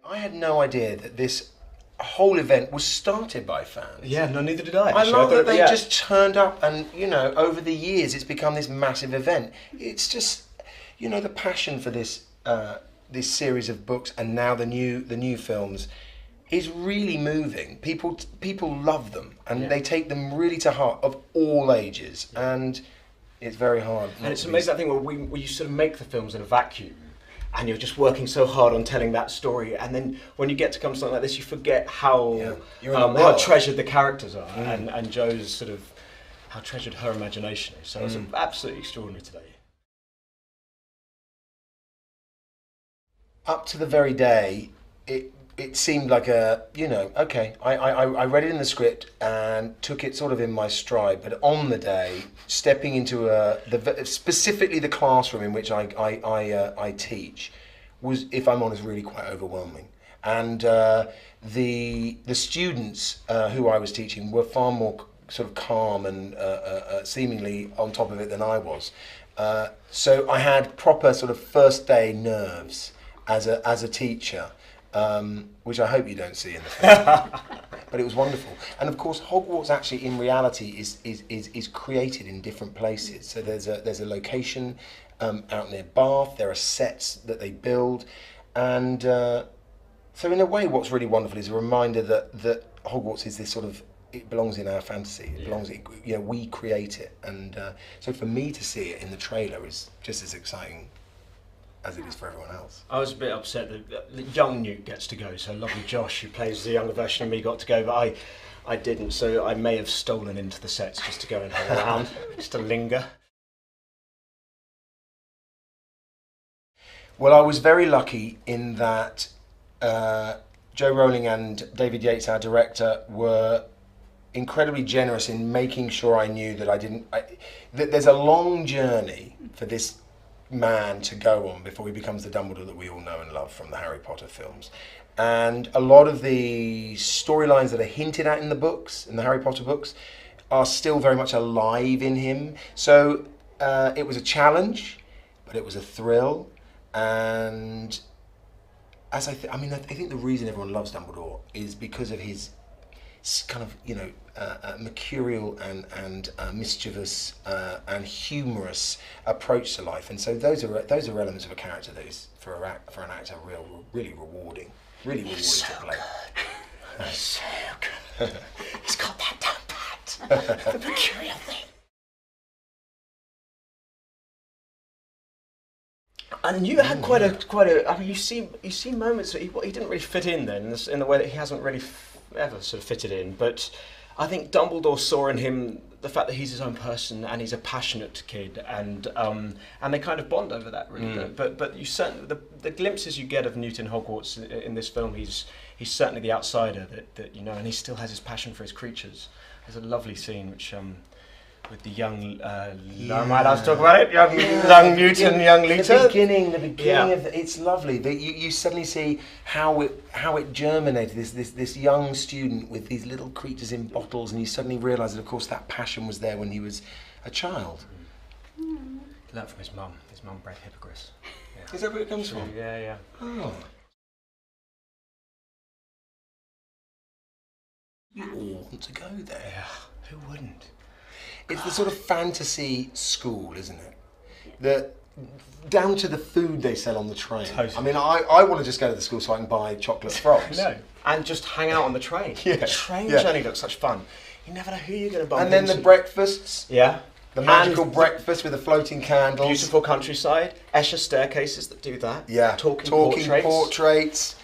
I had no idea that this whole event was started by fans. Yeah, no, neither did I. I love that they just turned up and, you know, over the years it's become this massive event. It's just, you know, the passion for this this series of books and now the new films is really moving. People love them and they take them really to heart of all ages, and it's very hard. And it's amazing that thing where you sort of make the films in a vacuum and you're just working so hard on telling that story, and then when you get to come to something like this you forget how treasured the characters are and Jo's sort of how treasured her imagination is. So it's absolutely extraordinary today. Up to the very day, it seemed like a, you know, okay, I read it in the script and took it sort of in my stride, but on the day, stepping into specifically the classroom in which I teach was, if I'm honest, really quite overwhelming. And the students who I was teaching were far more sort of calm and seemingly on top of it than I was. So I had proper sort of first day nerves as a teacher, which I hope you don't see in the film. But it was wonderful. And of course, Hogwarts actually in reality is created in different places. So there's a location out near Bath. There are sets that they build, and so in a way, what's really wonderful is a reminder that Hogwarts is this sort of, it belongs in our fantasy. It belongs, you know, we create it, and so for me to see it in the trailer is just as exciting as it is for everyone else. I was a bit upset that young Newt gets to go, so lovely Josh, who plays the younger version of me, got to go, but I didn't, so I may have stolen into the sets just to go and hang around, just to linger. Well, I was very lucky in that Joe Rowling and David Yates, our director, were incredibly generous in making sure I knew that that there's a long journey for this man to go on before he becomes the Dumbledore that we all know and love from the Harry Potter films. And a lot of the storylines that are hinted at in the books, in the Harry Potter books, are still very much alive in him. So it was a challenge, but it was a thrill. And as I think the reason everyone loves Dumbledore is because of his kind of, you know, mercurial and mischievous and humorous approach to life, and so those are elements of a character that is for an actor really rewarding, to play. He's so good. He's got that down pat. The mercurial thing. And you had quite a. I mean, you see moments that he didn't really fit in then, in the way that he hasn't really ever sort of fitted in. But I think Dumbledore saw in him the fact that he's his own person and he's a passionate kid, and they kind of bond over that, really. But you certainly the glimpses you get of Newt in Hogwarts in this film, he's certainly the outsider that you know, and he still has his passion for his creatures. There's a lovely scene which. With the young, am I allowed to talk about it? Young Newt and young Lita. The beginning of it's lovely. You suddenly see how it germinated. This young student with these little creatures in bottles, and you suddenly realise that, of course, that passion was there when he was a child. He learned from his mum. His mum bred hippogriffs. Yeah. Is that where it comes from? Yeah. Oh. You all want to go there. Yeah. Who wouldn't? It's the sort of fantasy school, isn't it? Down to the food they sell on the train. Totally. I mean, I want to just go to the school so I can buy chocolate frogs. No, and just hang out on the train. Yeah. The train journey looks such fun. You never know who you're going to bump into. And then the breakfasts. Yeah. The magical breakfast with the floating candles. Beautiful countryside. Escher staircases that do that. Yeah. Talking portraits.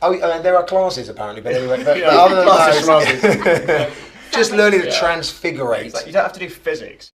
Oh, and there are classes apparently, but anyway. But other than classes. Just learning to transfigurate. You don't have to do physics.